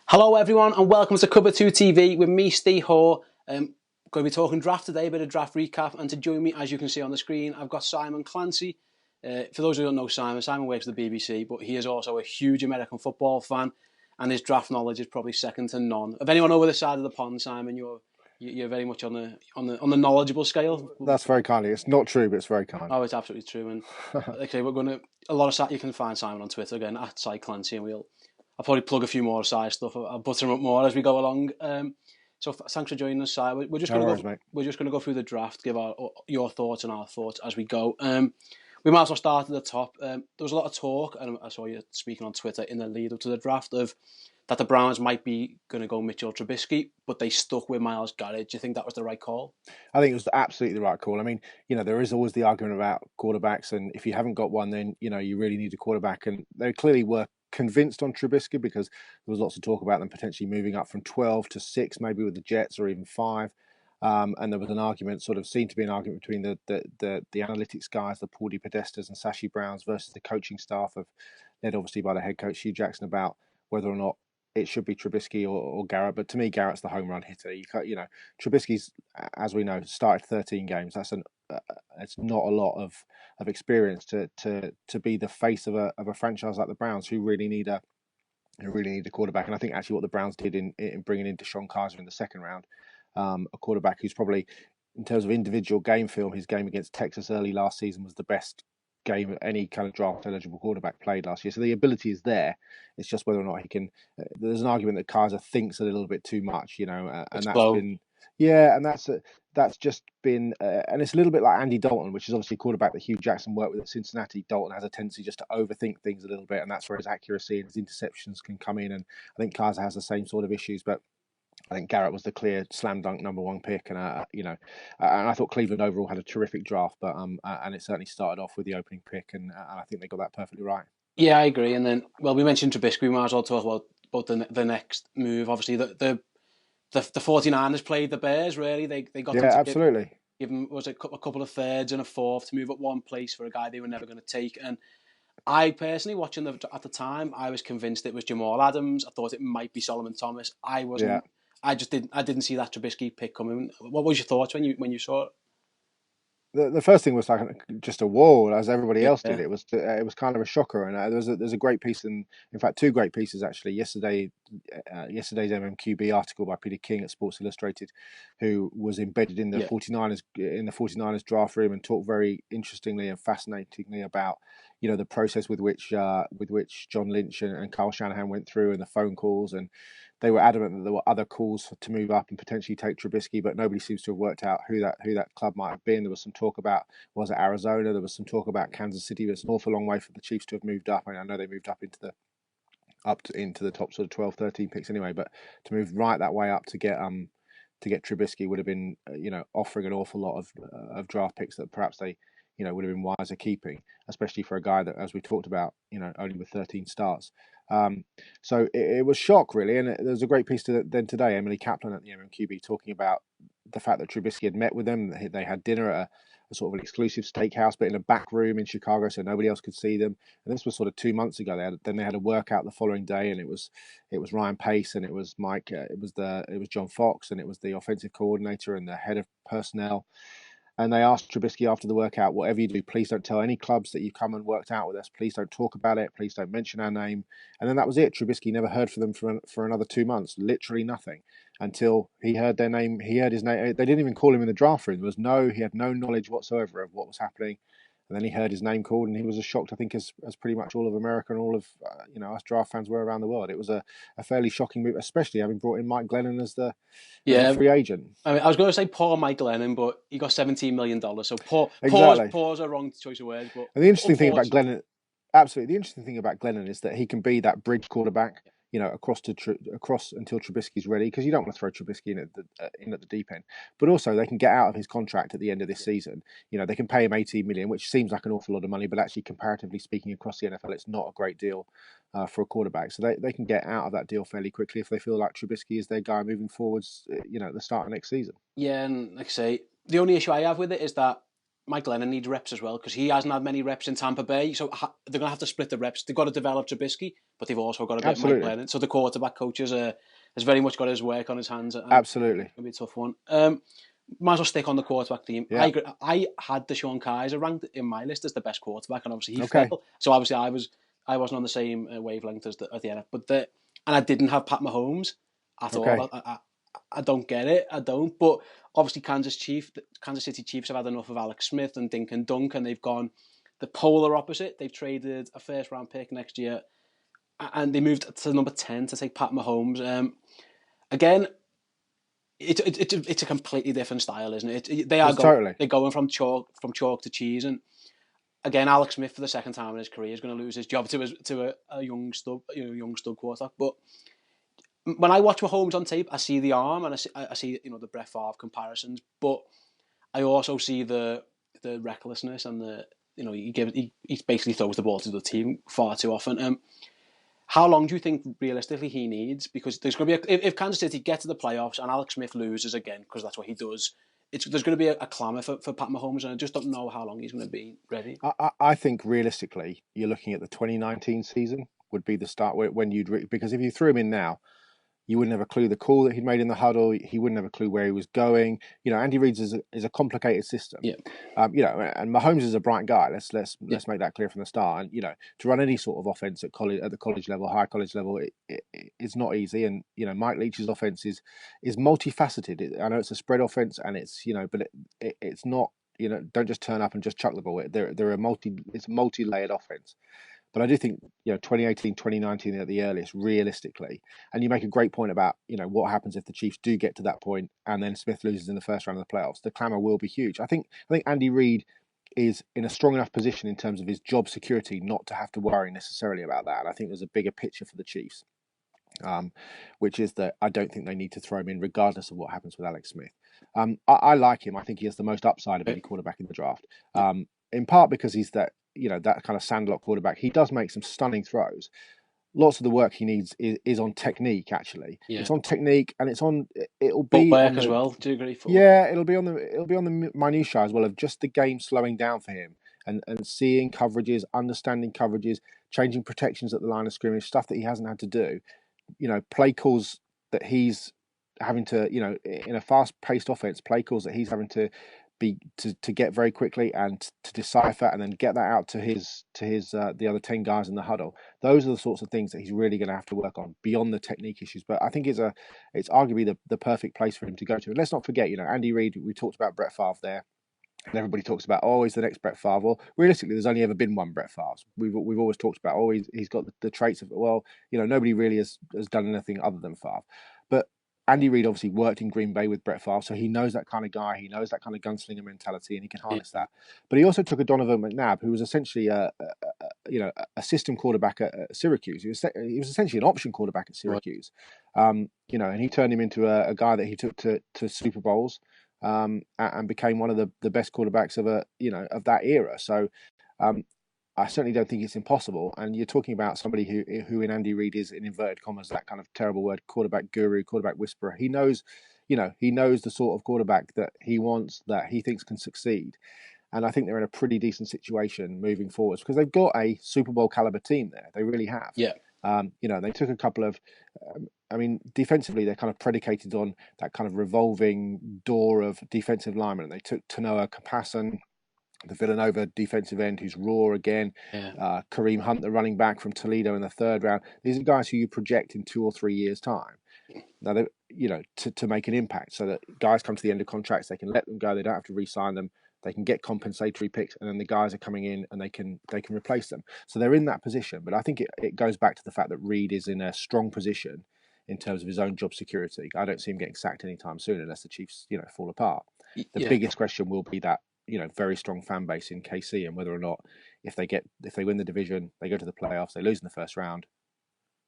Hello everyone and welcome to Cover 2 TV with me, Steve Hoare. Going to be talking draft today, a bit of draft recap, and to join me, as you can see on the screen, I've got Simon Clancy. For those who don't know Simon works at the BBC, but he is also a huge American football fan, and his draft knowledge is probably second to none. Of anyone over the side of the pond, Simon, you're very much on the knowledgeable scale. That's very kindly. It's not true, but it's very kind. Oh, it's absolutely true. And like I say, a lot of you can find Simon on Twitter again at Clancy, and I'll probably plug a few more side stuff. I'll butter them up more as we go along. So thanks for joining us, Si. We're just going to go through the draft, give your thoughts and our thoughts as we go. We might as well start at the top. There was a lot of talk, and I saw you speaking on Twitter in the lead up to the draft that the Browns might be going to go Mitchell Trubisky, but they stuck with Myles Garrett. Do you think that was the right call? I think it was absolutely the right call. I mean, there is always the argument about quarterbacks, and if you haven't got one, then you really need a quarterback. And they clearly were convinced on Trubisky because there was lots of talk about them potentially moving up from 12 to 6, maybe with the Jets, or even 5. And there was an argument, seemed to be an argument between the analytics guys, the Paul Podestas and Sashi Browns, versus the coaching staff led obviously by the head coach Hugh Jackson, about whether or not it should be Trubisky or Garrett. But to me, Garrett's the home run hitter. Trubisky's, as we know, started 13 games. It's not a lot of experience to be the face of a franchise like the Browns, who really need a quarterback. And I think actually what the Browns did in bringing in Deshaun in the second round, a quarterback who's probably, in terms of individual game film, his game against Texas early last season was the best game any kind of draft eligible quarterback played last year. So the ability is there. It's just whether or not he can. There's an argument that Kaiser thinks a little bit too much, and that's been. Yeah, and that's just been, and it's a little bit like Andy Dalton, which is obviously a quarterback that Hugh Jackson worked with at Cincinnati. Dalton has a tendency just to overthink things a little bit, and that's where his accuracy and his interceptions can come in. And I think Kaiser has the same sort of issues, but I think Garrett was the clear slam dunk number one pick, and and I thought Cleveland overall had a terrific draft, but and it certainly started off with the opening pick, and I think they got that perfectly right. Yeah, I agree. And then, we mentioned Trubisky. We might as well talk about the next move. Obviously, the 49ers played the Bears. Really, they got them to absolutely. Give them a couple of thirds and a fourth to move up one place for a guy they were never going to take. And I personally, watching at the time, I was convinced it was Jamal Adams. I thought it might be Solomon Thomas. I wasn't. Yeah. I didn't see that Trubisky pick coming. What was your thoughts when you saw it? The first thing was like just a whoa, as everybody else did. It was kind of a shocker, and there's a great piece, in fact 2 great pieces actually. Yesterday's MMQB article by Peter King at Sports Illustrated, who was embedded in the 49ers draft room and talked very interestingly and fascinatingly about the process with which John Lynch and Kyle Shanahan went through, and the phone calls, and they were adamant that there were other calls to move up and potentially take Trubisky, but nobody seems to have worked out who that club might have been. There was some talk about, was it Arizona? There was some talk about Kansas City. It's an awful long way for the Chiefs to have moved up. I mean, I know they moved up into the top sort of 12, 13 picks anyway, but to move right that way up to get Trubisky would have been offering an awful lot of draft picks that perhaps they would have been wiser keeping, especially for a guy that, as we talked about, only with 13 starts. So it was shock, really. And there was a great piece then today, Emily Kaplan at the MMQB, talking about the fact that Trubisky had met with them. They had dinner at a sort of an exclusive steakhouse, but in a back room in Chicago, so nobody else could see them. And this was sort of 2 months ago. They had a workout the following day, and it was Ryan Pace, and it was Mike, it was John Fox, and it was the offensive coordinator and the head of personnel. And they asked Trubisky after the workout, whatever you do, please don't tell any clubs that you've come and worked out with us. Please don't talk about it. Please don't mention our name. And then that was it. Trubisky never heard from them for another 2 months, literally nothing, until he heard their name. He heard his name. They didn't even call him in the draft room. He had no knowledge whatsoever of what was happening. And then he heard his name called, and he was as shocked, I think, as pretty much all of America and all of us draft fans were around the world. It was a fairly shocking move, especially having brought in Mike Glennon as the free agent. I mean, I was going to say poor Mike Glennon, but he got $17 million. So poor is a wrong choice of words. But and the interesting thing about Glennon, absolutely, the interesting thing about Glennon is that he can be that bridge quarterback, across until Trubisky's ready, because you don't want to throw Trubisky in at the deep end. But also they can get out of his contract at the end of this season. They can pay him $18 million, which seems like an awful lot of money, but actually, comparatively speaking, across the NFL, it's not a great deal for a quarterback. So they can get out of that deal fairly quickly if they feel like Trubisky is their guy moving forwards, at the start of next season. Yeah, and like I say, the only issue I have with it is that Mike Lennon needs reps as well because he hasn't had many reps in Tampa Bay. So they're going to have to split the reps. They've got to develop Trubisky, but they've also got to get Mike Lennon. So the quarterback coach has very much got his work on his hands. Absolutely. It's going to be a tough one. Might as well stick on the quarterback theme. Yeah. I had Deshaun Kaiser ranked in my list as the best quarterback, and obviously he fell. So obviously I wasn't on the same wavelength as the end. And I didn't have Pat Mahomes at all. I don't get it. I don't. But obviously Kansas City Chiefs have had enough of Alex Smith and Dink and Dunk, and they've gone the polar opposite. They've traded a first round pick next year, and they moved to number 10 to take Pat Mahomes. Again, it's a completely different style, isn't it? They're going from chalk to cheese, and again, Alex Smith for the second time in his career is going to lose his job to a young stud quarterback. But when I watch Mahomes on tape, I see the arm and I see the Brett Favre comparisons, but I also see the recklessness and he basically throws the ball to the team far too often. How long do you think realistically he needs? Because there's going to be if Kansas City get to the playoffs and Alex Smith loses again because that's what he does, there's going to be a clamour for Pat Mahomes, and I just don't know how long he's going to be ready. I think realistically, you're looking at the 2019 season would be the start when because if you threw him in now, you wouldn't have a clue the call that he'd made in the huddle. He wouldn't have a clue where he was going. Andy Reid's is a complicated system. Yeah. And Mahomes is a bright guy. Let's make that clear from the start. And to run any sort of offense at the college level, high college level, it's not easy. And Mike Leach's offense is multifaceted. I know it's a spread offense, and it's but it's not. Don't just turn up and just chuck the ball. It's a multi-layered offense. But I do think 2018, 2019 at the earliest, realistically, and you make a great point about what happens if the Chiefs do get to that point and then Smith loses in the first round of the playoffs. The clamour will be huge. I think Andy Reid is in a strong enough position in terms of his job security not to have to worry necessarily about that. And I think there's a bigger picture for the Chiefs, which is that I don't think they need to throw him in regardless of what happens with Alex Smith. I like him. I think he has the most upside of any quarterback in the draft. In part because he's that kind of sandlot quarterback. He does make some stunning throws. Lots of the work he needs is on technique. Actually, it's on technique, and it'll be on as well. Do you agree? Yeah, it'll be on the minutiae as well of just the game slowing down for him and seeing coverages, understanding coverages, changing protections at the line of scrimmage, stuff that he hasn't had to do. Play calls that he's having to, in a fast-paced offense, play calls that he's having to get very quickly and to decipher and then get that out to his the other 10 guys in the huddle. Those are the sorts of things that he's really going to have to work on beyond the technique issues. But I think it's arguably the perfect place for him to go to. And let's not forget, Andy Reid, we talked about Brett Favre there. And everybody talks about, he's the next Brett Favre. Well, realistically, there's only ever been one Brett Favre. We've always talked about, he's got the traits of, nobody really has done anything other than Favre. But Andy Reid obviously worked in Green Bay with Brett Favre, so he knows that kind of guy. He knows that kind of gunslinger mentality, and he can harness that. But he also took a Donovan McNabb, who was essentially a system quarterback at Syracuse. He was essentially an option quarterback at Syracuse, and he turned him into a guy that he took to Super Bowls, and became one of the best quarterbacks of that era. So. I certainly don't think it's impossible. And you're talking about somebody who in Andy Reid is, in inverted commas, that kind of terrible word, quarterback guru, quarterback whisperer. He knows the sort of quarterback that he wants, that he thinks can succeed. And I think they're in a pretty decent situation moving forwards because they've got a Super Bowl caliber team there. They really have. Yeah. They took a couple of, defensively, they're kind of predicated on that kind of revolving door of defensive linemen. And they took Tanoa Kapassan, the Villanova defensive end, who's raw again. Yeah. Kareem Hunt, the running back from Toledo in the third round. These are guys who you project in 2 or 3 years' time. Now, to make an impact, so that guys come to the end of contracts, they can let them go. They don't have to re-sign them. They can get compensatory picks, and then the guys are coming in and they can replace them. So they're in that position. But I think it goes back to the fact that Reid is in a strong position in terms of his own job security. I don't see him getting sacked anytime soon unless the Chiefs, fall apart. The biggest question will be that. Very strong fan base in KC, and whether or not if they win the division, they go to the playoffs, they lose in the first round,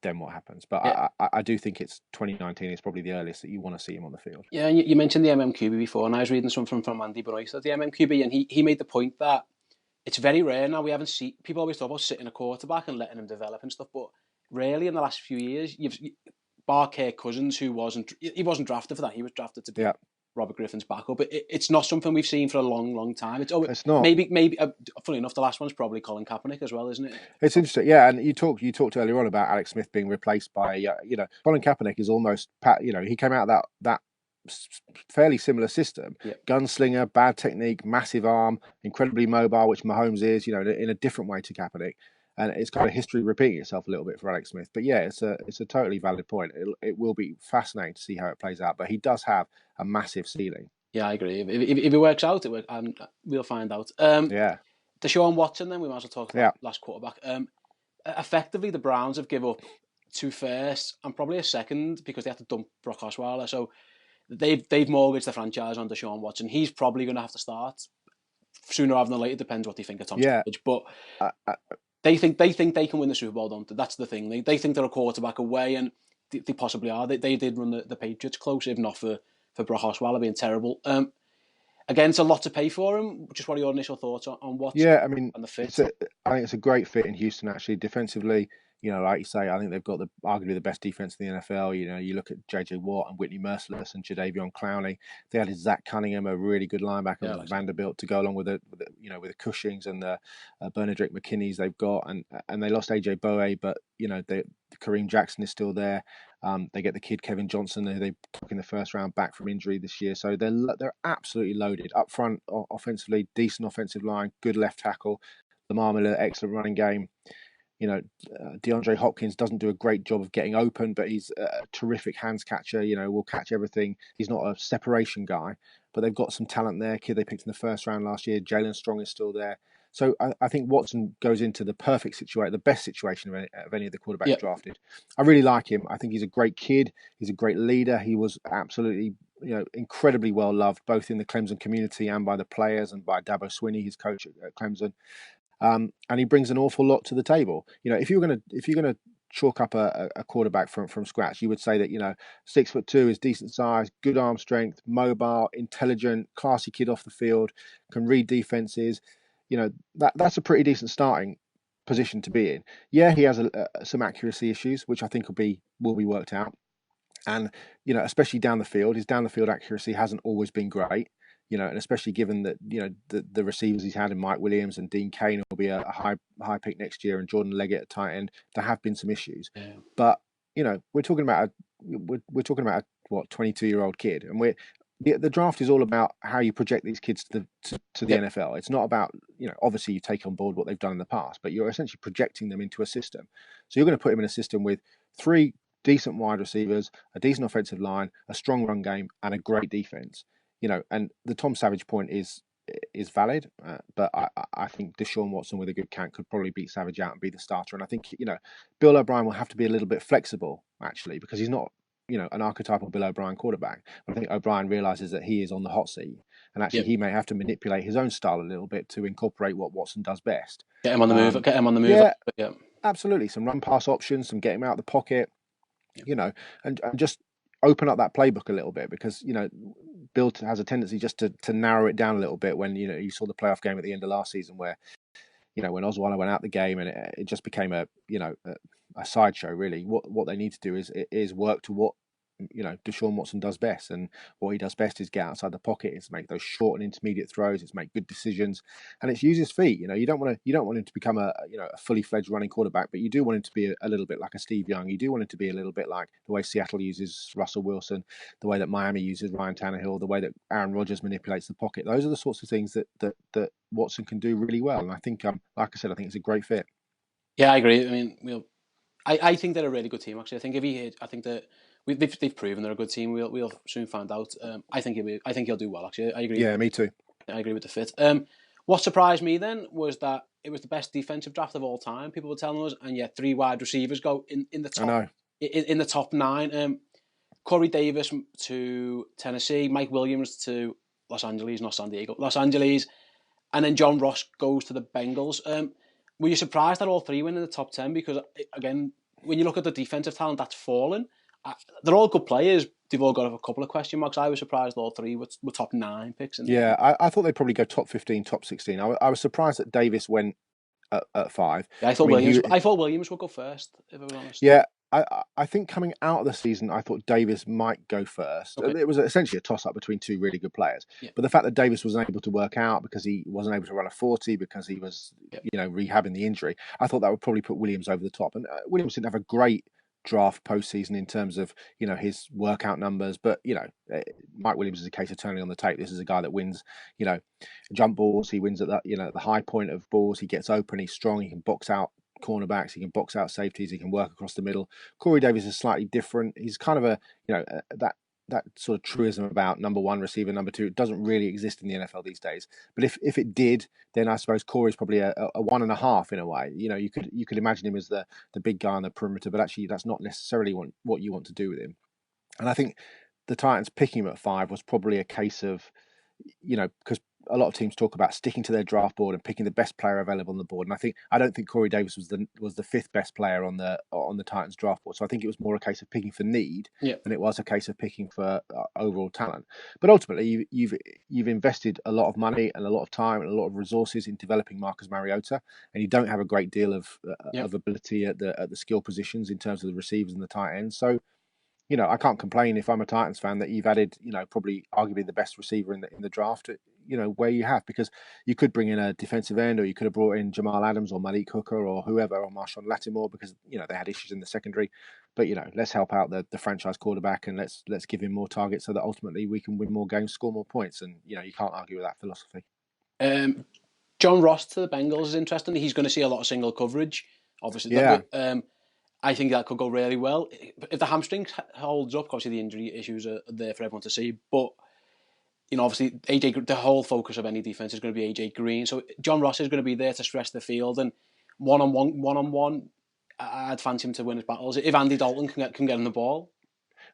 then what happens? But I do think it's 2019 is probably the earliest that you want to see him on the field. Yeah, you mentioned the MMQB before, and I was reading something from Andy Benoist at the MMQB, and he made the point that it's very rare now. We haven't seen people always talk about sitting a quarterback and letting him develop and stuff, but rarely in the last few years, bar Kirk Cousins, who wasn't drafted for that. He was drafted to be Robert Griffin's backup. It's not something we've seen for a long, long time. It's not. Maybe. Funny enough, the last one's probably Colin Kaepernick as well, isn't it? It's interesting, yeah. And you talked earlier on about Alex Smith being replaced by, Colin Kaepernick is almost, he came out of that fairly similar system. Yep. Gunslinger, bad technique, massive arm, incredibly mobile, which Mahomes is, in a different way to Kaepernick. And it's kind of history repeating itself a little bit for Alex Smith. But yeah, it's a totally valid point. It will be fascinating to see how it plays out. But he does have a massive ceiling. Yeah, I agree. If it works out, we'll find out. Yeah. Deshaun Watson, then we might as well talk about last quarterback. Effectively, the Browns have given up 2 firsts and probably a second because they had to dump Brock Osweiler. So they've mortgaged the franchise on Deshaun Watson. He's probably going to have to start sooner rather than later. Depends what they think of Tom Savage, but they think they can win the Super Bowl. Don't they? That's the thing. They think they're a quarterback away, and they possibly are. They did run the Patriots close, if not for Brock Osweiler being terrible. Again, it's a lot to pay for him. Just what are your initial thoughts on Watson? Yeah, I mean, and the fit? I think it's a great fit in Houston. Actually, defensively, like you say, I think they've got arguably the best defense in the NFL. You look at J.J. Watt and Whitney Merciless and Jadeveon Clowney. They had Zach Cunningham, a really good linebacker with Vanderbilt, to go along with the Cushings and the Bernadette McKinneys they've got, and they lost A.J. Bowe, but Kareem Jackson is still there. They get the kid Kevin Johnson, who they took in the first round back from injury this year. So they're absolutely loaded up front, offensively, decent offensive line, good left tackle. Lamar Miller, excellent running game. DeAndre Hopkins doesn't do a great job of getting open, but he's a terrific hands catcher. Will catch everything. He's not a separation guy, but they've got some talent there. Kid they picked in the first round last year. Jalen Strong is still there. So I think Watson goes into the perfect situation, the best situation of any of the quarterbacks drafted. I really like him. I think he's a great kid. He's a great leader. He was absolutely, incredibly well loved, both in the Clemson community and by the players and by Dabo Swinney, his coach at Clemson. And he brings an awful lot to the table. If you're gonna chalk up a quarterback from scratch, you would say that 6'2" is decent size, good arm strength, mobile, intelligent, classy kid off the field, can read defenses. That's a pretty decent starting position to be in. Yeah, he has some accuracy issues, which I think will be worked out. And especially down the field, his down the field accuracy hasn't always been great. And especially given that the receivers he's had in Mike Williams and Dean Cain will be a high pick next year, and Jordan Leggett at tight end, there have been some issues. Yeah. But we're talking about a 22-year-old kid, and the draft is all about how you project these kids to the NFL. It's not about, obviously you take on board what they've done in the past, but you're essentially projecting them into a system. So you're going to put him in a system with 3 decent wide receivers, a decent offensive line, a strong run game, and a great defense. And the Tom Savage point is valid, but I think Deshaun Watson with a good camp could probably beat Savage out and be the starter. And I think, Bill O'Brien will have to be a little bit flexible, actually, because he's not, an archetypal Bill O'Brien quarterback. I think O'Brien realizes that he is on the hot seat, and actually he may have to manipulate his own style a little bit to incorporate what Watson does best. Get him on the move. Yeah, absolutely. Some run pass options, some get him out of the pocket, and just open up that playbook a little bit, because Bill has a tendency just to narrow it down a little bit. When you saw the playoff game at the end of last season where when Osweiler went out the game, and it just became a sideshow really. What they need to do is work to what Deshaun Watson does best, and what he does best is get outside the pocket, is make those short and intermediate throws, it's make good decisions, and it's use his feet. You don't want him to become a fully fledged running quarterback, but you do want him to be a little bit like a Steve Young. You do want him to be a little bit like the way Seattle uses Russell Wilson, the way that Miami uses Ryan Tannehill, the way that Aaron Rodgers manipulates the pocket. Those are the sorts of things that Watson can do really well, and I think, like I said, I think it's a great fit. Yeah, I agree. I mean, I think they're a really good team. Actually, I think that they've proven they're a good team. We'll soon find out. I think he'll do well. Actually, I agree. Yeah, me too. I agree with the fit. What surprised me then was that it was the best defensive draft of all time. People were telling us, and yet 3 wide receivers go in the top. I know. In the top 9. Corey Davis to Tennessee, Mike Williams to Los Angeles, not San Diego, Los Angeles, and then John Ross goes to the Bengals. Were you surprised that all 3 went in the top 10? Because again, when you look at the defensive talent that's fallen, they're all good players. They've all got a couple of question marks. I was surprised all 3 were top 9 picks. I thought they'd probably go top 15, top 16. I was surprised that Davis went at 5. Yeah, I thought Williams would go first, if I was honest. Yeah, I think coming out of the season, I thought Davis might go first. Okay. It was essentially a toss-up between two really good players. Yeah. But the fact that Davis wasn't able to work out because he wasn't able to run a 40 because he was, Yeah. rehabbing the injury, I thought that would probably put Williams over the top. And Williams didn't have a great draft postseason in terms of, his workout numbers. But, Mike Williams is a case of turning on the tape. This is a guy that wins, jump balls. He wins at that, the high point of balls. He gets open. He's strong. He can box out cornerbacks. He can box out safeties. He can work across the middle. Corey Davis is slightly different. He's kind of that sort of truism about number one receiver, number two. It doesn't really exist in the NFL these days. But if it did, then I suppose Corey's probably a 1.5 in a way. You could imagine him as the big guy on the perimeter, but actually that's not necessarily what you want to do with him. And I think the Titans picking him at 5 was probably a case of, because a lot of teams talk about sticking to their draft board and picking the best player available on the board. And I don't think Corey Davis was the 5th best player on the Titans draft board. So I think it was more a case of picking for need than it was a case of picking for overall talent. But ultimately, you've invested a lot of money and a lot of time and a lot of resources in developing Marcus Mariota, and you don't have a great deal of ability at the skill positions in terms of the receivers and the tight ends. So, I can't complain if I'm a Titans fan that you've added, probably arguably the best receiver in the draft, where you have, because you could bring in a defensive end, or you could have brought in Jamal Adams or Malik Hooker or whoever, or Marshawn Lattimore, because, they had issues in the secondary. But, let's help out the franchise quarterback, and let's give him more targets so that ultimately we can win more games, score more points. And, you can't argue with that philosophy. John Ross to the Bengals is interesting. He's going to see a lot of single coverage, obviously. Yeah. I think that could go really well. If the hamstring holds up, obviously the injury issues are there for everyone to see. But, obviously the whole focus of any defense is going to be AJ Green. So John Ross is going to be there to stretch the field, and one-on-one, I'd fancy him to win his battles if Andy Dalton can get him the ball.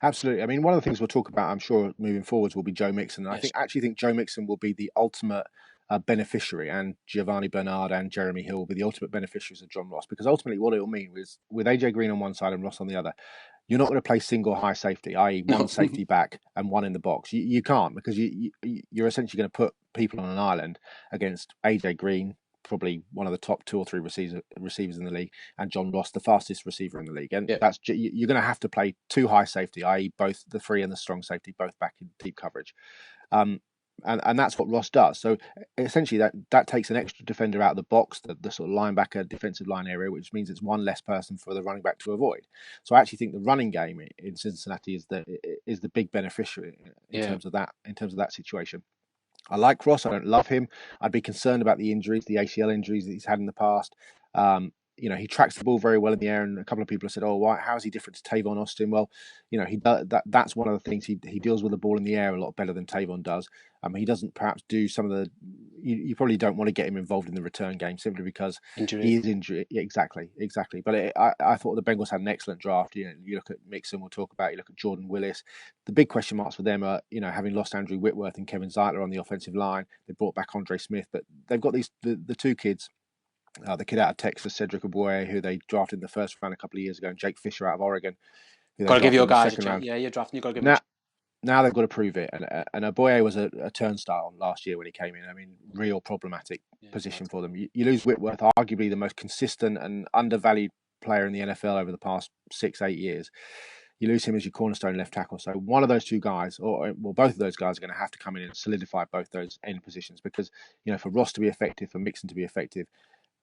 Absolutely. I mean, one of the things we'll talk about, I'm sure, moving forwards will be Joe Mixon. And Yes. I actually think Joe Mixon will be the ultimate beneficiary, and Giovanni Bernard and Jeremy Hill will be the ultimate beneficiaries of John Ross, because ultimately what it will mean is, with AJ Green on one side and Ross on the other, you're not going to play single high safety, i.e. one safety back and one in the box. You can't, because you're essentially going to put people on an island against AJ Green, probably one of the top 2 or 3 receivers in the league, and John Ross, the fastest receiver in the league. And you're going to have to play 2 high safety, i.e. both the free and the strong safety, both back in deep coverage. And that's what Ross does. So essentially that takes an extra defender out of the box, the sort of linebacker defensive line area, which means it's one less person for the running back to avoid. So I actually think the running game in Cincinnati is the big beneficiary in terms of that situation. I like Ross. I don't love him. I'd be concerned about the injuries, the ACL injuries that he's had in the past. He tracks the ball very well in the air, and a couple of people have said, "Oh, how is he different to Tavon Austin?" Well, he does that. That's one of the things he deals with the ball in the air a lot better than Tavon does. He doesn't perhaps do some of the. You probably don't want to get him involved in the return game simply because he is injured. Yeah, exactly. But I thought the Bengals had an excellent draft. You look at Mixon, we'll talk about. You look at Jordan Willis. The big question marks for them are, having lost Andrew Whitworth and Kevin Zeitler on the offensive line. They brought back Andre Smith, but they've got the 2 kids. The kid out of Texas, Cedric Ogbuehi, who they drafted in the first round a couple of years ago, and Jake Fisher out of Oregon. Got to give your guys a chance. Yeah, you're drafting. You got to give them. Now they've got to prove it. And Ogbuehi was a turnstile last year when he came in. I mean, real problematic position for them. You lose Whitworth, arguably the most consistent and undervalued player in the NFL over the past 6-8 years. You lose him as your cornerstone left tackle. So one of those 2 guys, or both of those guys, are going to have to come in and solidify both those end positions, because for Ross to be effective, for Mixon to be effective,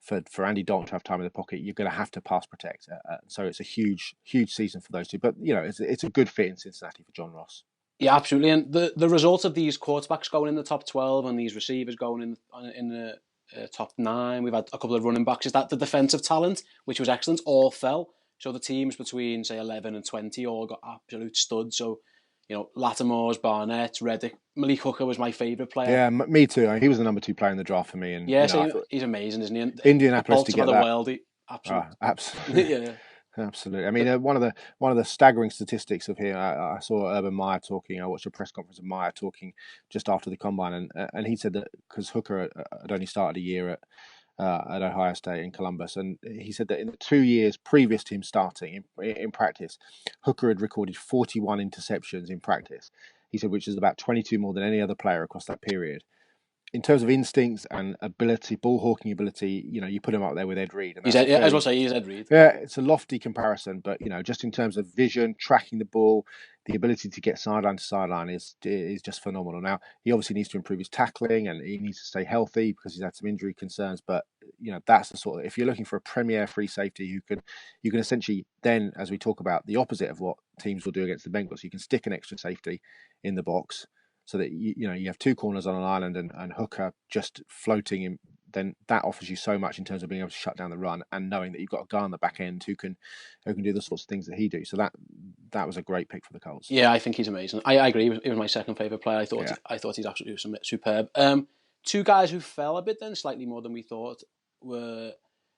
for Andy Dalton to have time in the pocket, you're going to have to pass protect. So it's a huge season for those 2. But it's a good fit in Cincinnati for John Ross. Yeah, absolutely. And the result of these quarterbacks going in the top 12 and these receivers going in the top 9, we've had a couple of running backs, is that the defensive talent, which was excellent, all fell. So the teams between, say, 11 and 20 all got absolute studs. So, Lattimore's, Barnett's, Reddick. Malik Hooker was my favourite player. Yeah, me too. He was the number 2 player in the draft for me. And he's amazing, isn't he? And Indianapolis to get that. World, absolutely. Yeah. Absolutely. I mean, one of the staggering statistics of him, I saw Urban Meyer talking. I watched a press conference of Meyer talking just after the combine, and he said that because Hooker had only started a year at Ohio State in Columbus, and he said that in the 2 years previous to him starting in practice, Hooker had recorded 41 interceptions in practice. He said, which is about 22 more than any other player across that period. in terms of instincts and ability, ball hawking ability, you put him up there with Ed Reed, and He's that's as well say he's Ed Reed. Yeah, it's a lofty comparison, but just in terms of vision, tracking the ball, the ability to get sideline to sideline is just phenomenal. Now he obviously needs to improve his tackling, and he needs to stay healthy because he's had some injury concerns. But that's the sort of, if you're looking for a premier free safety who you can essentially then, as we talk about the opposite of what teams will do against the Bengals, you can stick an extra safety in the box so that you have two corners on an island and Hooker just floating in. Then that offers you so much in terms of being able to shut down the run and knowing that you've got a guy on the back end who can do the sorts of things that he do. So that was a great pick for the Colts. Yeah, I think he's amazing. I agree. He was my second favourite player. I thought he's absolutely superb. Two guys who fell a bit then, slightly more than we thought, were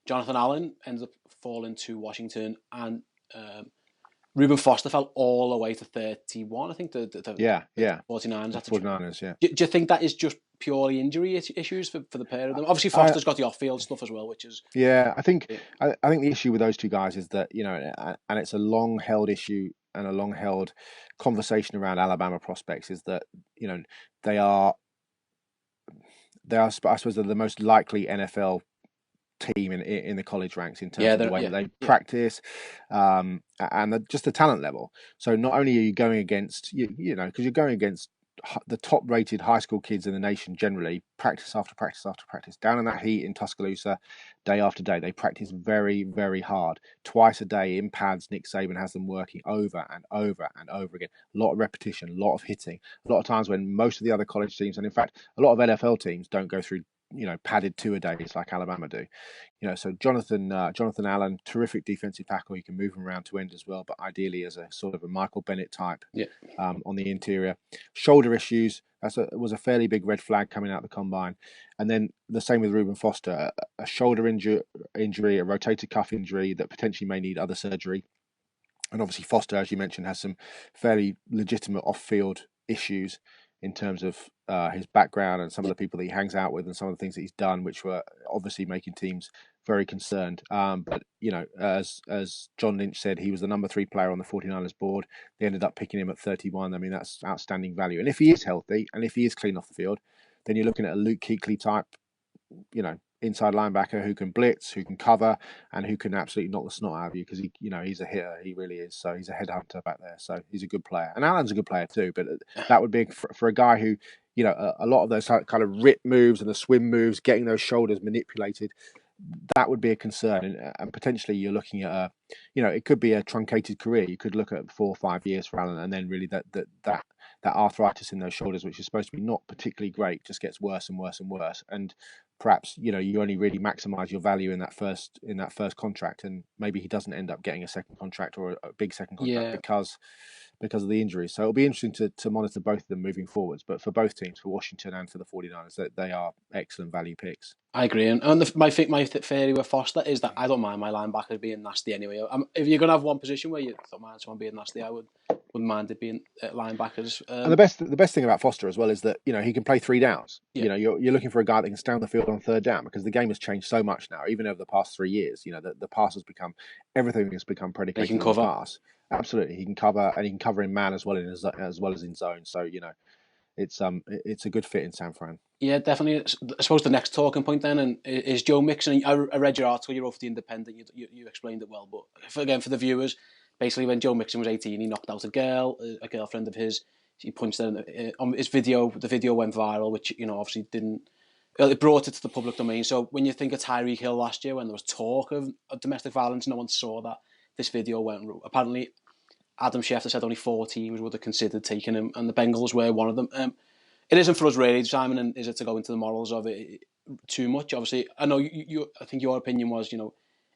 Jonathan Allen, ended up falling to Washington, and Reuben Foster fell all the way to 31. I think the 49ers. The 49ers, yeah. Do you think that is just purely injury issues for the pair of them? Obviously, Foster's got the off-field stuff as well, which is... Yeah, I think the issue with those two guys is that, and it's a long-held issue and a long-held conversation around Alabama prospects, is that, they are, I suppose, they're the most likely NFL team in the college ranks in terms of the way that they practice and just the talent level. So not only are you going against because you're going against the top rated high school kids in the nation, generally practice after practice after practice, down in that heat in Tuscaloosa, day after day. They practice very, very hard, twice a day in pads. Nick Saban has them working over and over and over again. A lot of repetition, a lot of hitting, a lot of times when most of the other college teams, and in fact a lot of NFL teams, don't go through padded 2-a-days like Alabama do. So Jonathan Allen, terrific defensive tackle. You can move him around to end as well, but ideally as a sort of a Michael Bennett type on the interior. Shoulder issues, was a fairly big red flag coming out of the combine. And then the same with Reuben Foster, a shoulder injury, a rotator cuff injury that potentially may need other surgery. And obviously Foster, as you mentioned, has some fairly legitimate off-field issues in terms of his background and some of the people that he hangs out with and some of the things that he's done, which were obviously making teams very concerned. But, as John Lynch said, he was the number 3 player on the 49ers board. They ended up picking him at 31. I mean, that's outstanding value. And if he is healthy and if he is clean off the field, then you're looking at a Luke Kuechly type, inside linebacker who can blitz, who can cover, and who can absolutely knock the snot out of you because he's a hitter. He really is. So he's a headhunter back there. So he's a good player, and Allen's a good player too. But that would be for a guy who, a lot of those kind of rip moves and the swim moves, getting those shoulders manipulated. That would be a concern, and potentially you're looking at it could be a truncated career. You could look at 4 or 5 years for Allen, and then really that arthritis in those shoulders, which is supposed to be not particularly great, just gets worse and worse and worse. And perhaps you only really maximize your value in that first contract, and maybe he doesn't end up getting a second contract or a big second contract because of the injuries. So it'll be interesting to monitor both of them moving forwards. But for both teams, for Washington and for the 49ers, they are excellent value picks. I agree. And my theory with Foster is that I don't mind my linebackers being nasty anyway. If you're going to have one position where you don't mind someone being nasty, I wouldn't mind it being linebackers. And the best thing about Foster as well is that he can play 3 downs. Yeah. You're looking for a guy that can stay on the field on 3rd down, because the game has changed so much now. Even over the past 3 years, the pass has become, everything has become predicated on the pass. Absolutely, he can cover, and he can cover in man as well as in zone. So it's a good fit in San Fran. Yeah, definitely. I suppose the next talking point then is Joe Mixon. I read your article. You wrote for The Independent. You explained it well, but for the viewers, basically when Joe Mixon was 18, he knocked out a girlfriend of his. He punched her on his video. The video went viral, which obviously didn't. It brought it to the public domain. So when you think of Tyreek Hill last year, when there was talk of domestic violence, no one saw that. This video went. Apparently, Adam Schefter said only 4 teams would have considered taking him, and the Bengals were one of them. It isn't for us really, Simon, and is it to go into the morals of it too much? Obviously, I know I think your opinion was,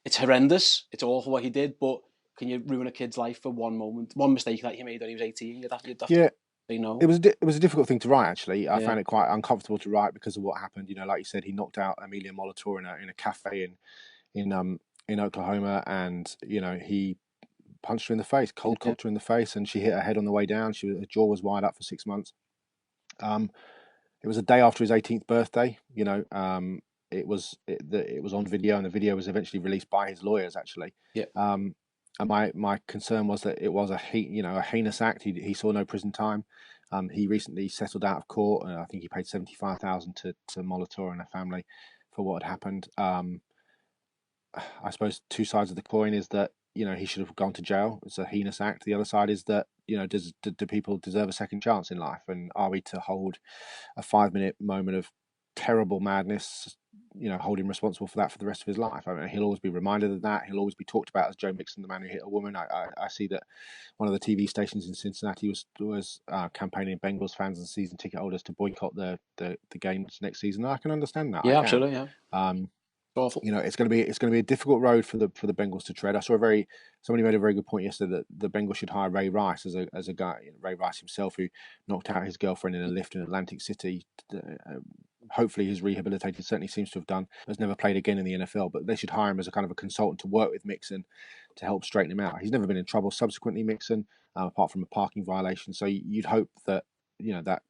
it's horrendous, it's awful what he did, but can you ruin a kid's life for one moment, one mistake that he made when he was 18? You'd have to say no. It was a difficult thing to write, actually. I found it quite uncomfortable to write because of what happened. Like you said, he knocked out Amelia Molitor in a cafe in Oklahoma, and he punched her in the face, cold cocked her in the face, and she hit her head on the way down. Her jaw was wired up for 6 months. It was a day after his 18th birthday. It was on video, and the video was eventually released by his lawyers, actually. Yeah. And my concern was that it was a heinous act. He saw no prison time. He recently settled out of court, and I think he paid 75,000 to Molitor and her family for what had happened. I suppose two sides of the coin is that he should have gone to jail. It's a heinous act. The other side is that do people deserve a second chance in life, and are we to hold a 5-minute moment of terrible madness, hold him responsible for that for the rest of his life? I mean, he'll always be reminded of that. He'll always be talked about as Joe Mixon, the man who hit a woman. I see that one of the TV stations in Cincinnati was campaigning Bengals fans and season ticket holders to boycott the games next season. I can understand that. Yeah, absolutely. Yeah. Awful. It's going to be a difficult road for the Bengals to tread. I saw somebody made a very good point yesterday that the Bengals should hire Ray Rice as a guy. Ray Rice himself, who knocked out his girlfriend in a lift in Atlantic City. Hopefully he's rehabilitated. Certainly seems to have done. Has never played again in the NFL, but they should hire him as a kind of a consultant to work with Mixon to help straighten him out. He's never been in trouble subsequently, Mixon, apart from a parking violation. So you'd hope that that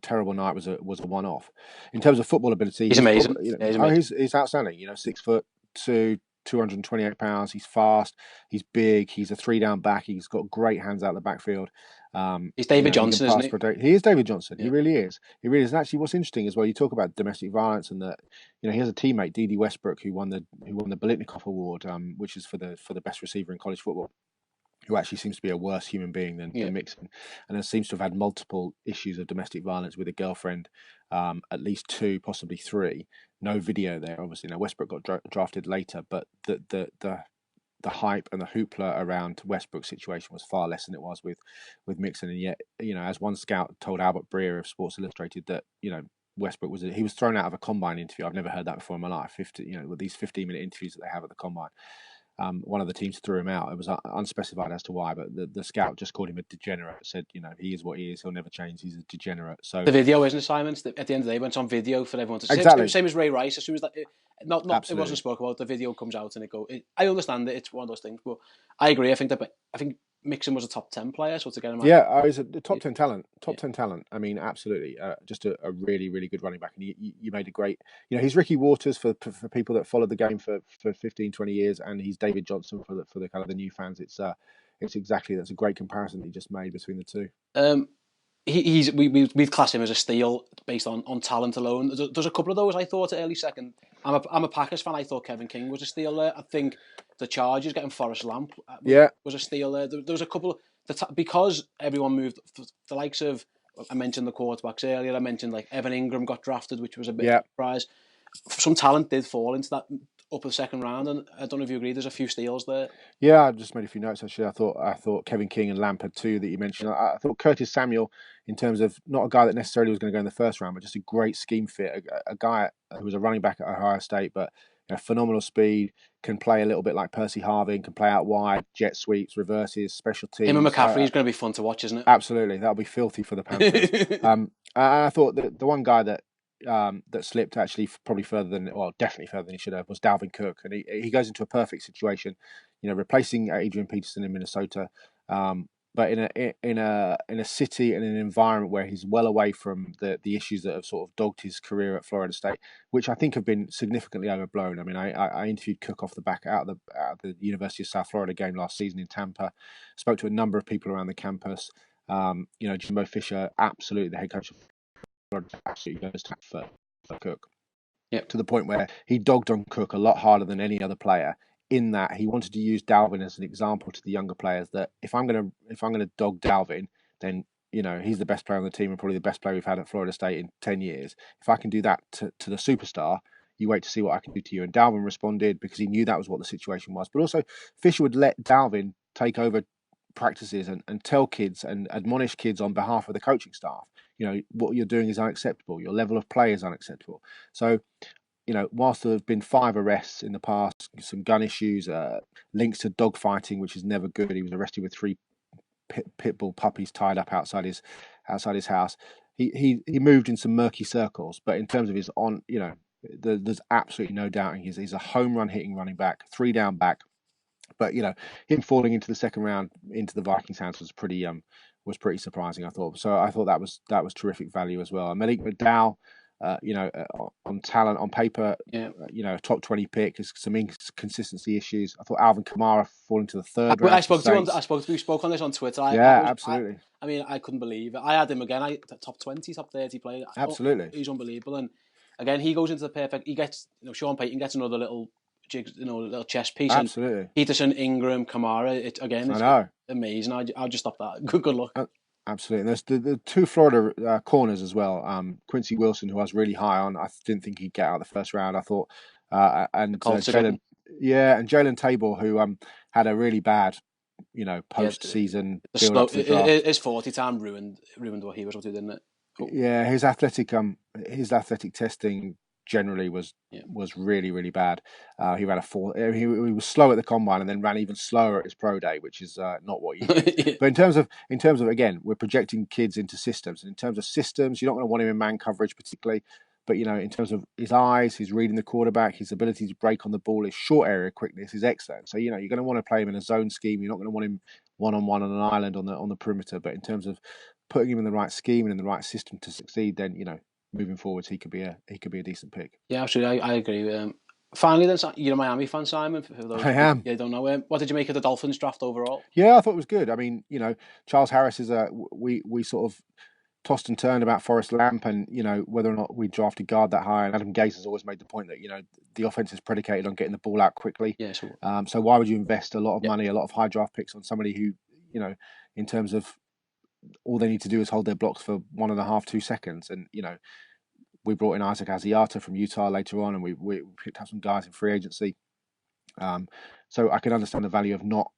terrible night was a one-off. In terms of football ability, he's amazing. He's outstanding. 6'2", 228 pounds. He's fast. He's big. He's a 3-down back. He's got great hands out the backfield. He's David Johnson, isn't he? He is David Johnson. Yeah. He really is. He really is. And actually, what's interesting as well, you talk about domestic violence and that he has a teammate, Dede Westbrook, who won the Biletnikoff Award, which is for the best receiver in college football, who actually seems to be a worse human being than Mixon, and seems to have had multiple issues of domestic violence with a girlfriend, at least 2, possibly 3. No video there, obviously. Now Westbrook got drafted later, but the hype and the hoopla around Westbrook's situation was far less than it was with Mixon, and yet as one scout told Albert Breer of Sports Illustrated that Westbrook was thrown out of a combine interview. I've never heard that before in my life. With these 15-minute interviews that they have at the combine. One of the teams threw him out. It was unspecified as to why, but the scout just called him a degenerate. Said, he is what he is. He'll never change. He's a degenerate. So the video, isn't it, Simon? At the end of the day, it went on video for everyone to see. Exactly. Same as Ray Rice. As soon as that, it wasn't spoken about. The video comes out and I understand that it's one of those things, but I agree. I think Mixon was a top 10 player, so to get him. Yeah, he's a top 10 talent. Top 10 talent. I mean, absolutely. Just a really, really good running back. And you made a great. He's Ricky Waters for people that followed the game for 15, 20 years, and he's David Johnson for the kind of the new fans. It's exactly, that's a great comparison that you just made between the two. We'd class him as a steal based on talent alone. There's a couple of those I thought at early second. I'm a Packers fan. I thought Kevin King was a steal there. I think the Chargers getting Forrest Lamp was a steal there. There was a couple because everyone moved. The likes of, I mentioned the quarterbacks earlier. I mentioned like Evan Ingram got drafted, which was a bit of a surprise. Some talent did fall into that upper second round, and I don't know if you agree. There's a few steals there. Yeah, I just made a few notes actually. I thought Kevin King and Lamp had 2 that you mentioned. I thought Curtis Samuel, in terms of not a guy that necessarily was going to go in the first round, but just a great scheme fit. A guy who was a running back at Ohio State, but phenomenal speed, can play a little bit like Percy Harvin, can play out wide, jet sweeps, reverses, special teams. Him and McCaffrey is going to be fun to watch, isn't it? Absolutely, that'll be filthy for the Panthers. I thought that the one guy that slipped actually probably definitely further than he should have was Dalvin Cook, and he goes into a perfect situation, replacing Adrian Peterson in Minnesota, but in a city and an environment where he's well away from the issues that have sort of dogged his career at Florida State, which I think have been significantly overblown. I mean, I interviewed Cook off the back out of the University of South Florida game last season in Tampa, spoke to a number of people around the campus. Jimbo Fisher, absolutely the head coach of absolutely goes for Cook. Yep. To the point where he dogged on Cook a lot harder than any other player, in that he wanted to use Dalvin as an example to the younger players that if I'm gonna dog Dalvin, then he's the best player on the team and probably the best player we've had at Florida State in 10 years. If I can do that to the superstar, you wait to see what I can do to you. And Dalvin responded because he knew that was what the situation was. But also Fisher would let Dalvin take over practices and tell kids and admonish kids on behalf of the coaching staff. What you're doing is unacceptable. Your level of play is unacceptable. So, whilst there have been 5 arrests in the past, some gun issues, links to dog fighting, which is never good. He was arrested with 3 pit bull puppies tied up outside his house. He moved in some murky circles, but in terms of his there's absolutely no doubting he's a home run hitting running back, 3-down back. But him falling into the second round into the Vikings' hands was pretty surprising. I thought that was terrific value as well. And Malik McDowell, on talent, on paper, a top 20 pick. There's some inconsistency issues. I thought Alvin Kamara falling to the third round. We spoke on this on Twitter. Absolutely. I couldn't believe it. I had him again. Top 20, top 30 player. Absolutely, he's unbelievable. And again, he goes into the perfect. He gets, Sean Payton gets another little little chess piece. Absolutely. And Peterson, Ingram, Kamara. It's amazing. I'll just stop that. Good luck. Absolutely. And there's the two Florida corners as well. Quincy Wilson, who I was really high on. I didn't think he'd get out of the first round. I thought, and Jalen Tabor, who had a really bad, post-season build up to the draft. His 40 time ruined what he was up to, didn't it? Yeah, his athletic testing generally was really, really bad. He ran a 4. He was slow at the combine and then ran even slower at his pro day, which is not what you need. But in terms of again, we're projecting kids into systems, and in terms of systems, you're not going to want him in man coverage particularly. But in terms of his eyes, his reading the quarterback, his ability to break on the ball, his short area quickness is excellent. So you're going to want to play him in a zone scheme. You're not going to want him one-on-one on an island on the perimeter. But in terms of putting him in the right scheme and in the right system to succeed, then moving forwards, he could be a decent pick. Yeah, absolutely. I agree. Finally, then, you're a Miami fan, Simon. For those I am. Yeah, don't know. What did you make of the Dolphins draft overall? Yeah, I thought it was good. I mean, Charles Harris is we sort of tossed and turned about Forrest Lamp and whether or not we drafted guard that high. And Adam Gase has always made the point that the offense is predicated on getting the ball out quickly. Yeah. Sure. So why would you invest a lot of money, a lot of high draft picks on somebody who in terms of all they need to do is hold their blocks for 1.5, 2 seconds, and we brought in Isaac Asiata from Utah later on, and we picked up some guys in free agency. So I can understand the value of not,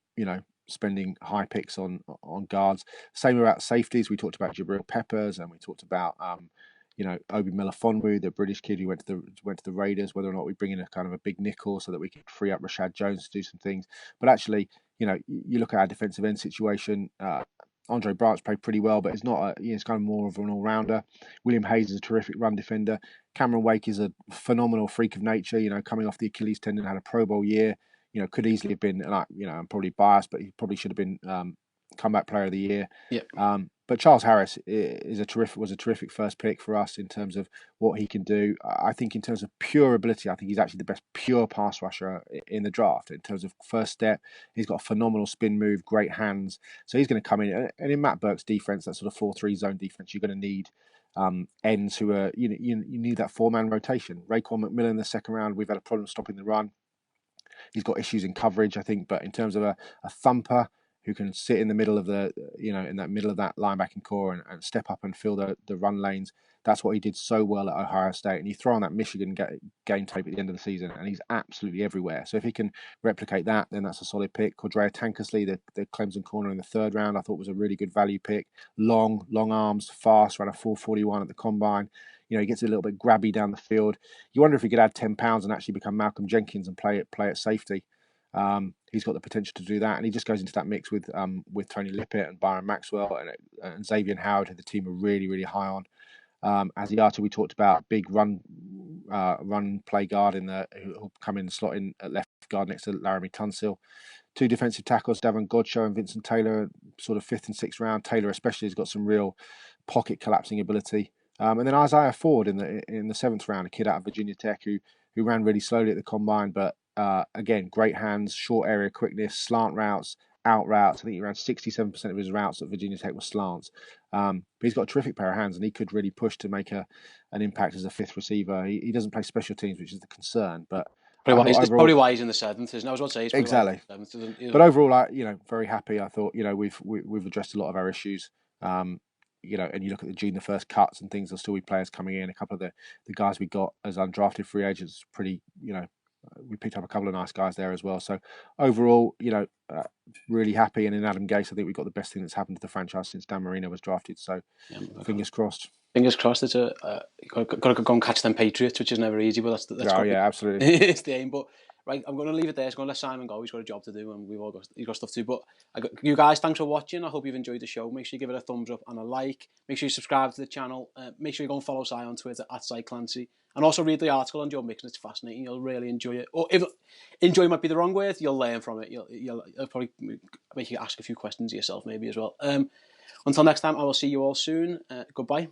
spending high picks on guards. Same about safeties. We talked about Jabril Peppers, and we talked about Obi Melifonwu, the British kid who went to the Raiders. Whether or not we bring in a kind of a big nickel so that we can free up Rashad Jones to do some things. But actually, you look at our defensive end situation. Andre Branch played pretty well, but it's not. It's kind of more of an all-rounder. William Hayes is a terrific run defender. Cameron Wake is a phenomenal freak of nature. Coming off the Achilles tendon, had a Pro Bowl year. Could easily have been. I'm probably biased, but he probably should have been comeback player of the year. Yeah. But Charles Harris was a terrific first pick for us in terms of what he can do. I think in terms of pure ability, I think he's actually the best pure pass rusher in the draft. In terms of first step, he's got a phenomenal spin move, great hands. So he's going to come in. And in Matt Burke's defense, that sort of 4-3 zone defense, you're going to need ends who are, you need that 4-man rotation. Raekwon McMillan in the second round, we've had a problem stopping the run. He's got issues in coverage, I think. But in terms of a thumper who can sit in the middle of in that middle of that linebacking core and step up and fill the run lanes. That's what he did so well at Ohio State. And you throw on that Michigan game tape at the end of the season, and he's absolutely everywhere. So if he can replicate that, then that's a solid pick. Cordrea Tankersley, the Clemson corner in the third round, I thought was a really good value pick. Long arms, fast, ran a 4.41 at the combine. He gets a little bit grabby down the field. You wonder if he could add 10 pounds and actually become Malcolm Jenkins and play at safety. He's got the potential to do that, and he just goes into that mix with Tony Lippett and Byron Maxwell and Xavier Howard, who the team are really, really high on. Asiata, we talked about big run play guard who'll come in and slot in at left guard next to Laramie Tunsil. 2 defensive tackles, Davon Godchaux and Vincent Taylor, sort of 5th and 6th round. Taylor especially has got some real pocket collapsing ability. And then Isaiah Ford in the 7th round, a kid out of Virginia Tech who ran really slowly at the combine, but again, great hands, short area quickness, slant routes, out routes. I think around 67% of his routes at Virginia Tech were slants. But he's got a terrific pair of hands, and he could really push to make an impact as a 5th receiver. He doesn't play special teams, which is the concern. But it's probably why he's in the 7th, isn't it? I was about to say exactly. But overall, very happy. I thought we've addressed a lot of our issues. And you look at the June the 1st cuts and things. There'll still be players coming in. A couple of the guys we got as undrafted free agents, pretty we picked up a couple of nice guys there as well. So overall, really happy. And in Adam Gase, I think we got the best thing that's happened to the franchise since Dan Marino was drafted. So fingers crossed. Fingers crossed. It's got to go and catch them Patriots, which is never easy, but that's absolutely. It's the aim. But right, I'm going to leave it there. I'm going to let Simon go. He's got a job to do, and he's got stuff to do. But you guys, thanks for watching. I hope you've enjoyed the show. Make sure you give it a thumbs up and a like. Make sure you subscribe to the channel. Make sure you go and follow Si on Twitter @ Clancy. And also read the article on Joe Mixon. It's fascinating. You'll really enjoy it. Or if enjoy might be the wrong word, you'll learn from it. You'll probably make you ask a few questions yourself maybe as well. Until next time, I will see you all soon. Goodbye.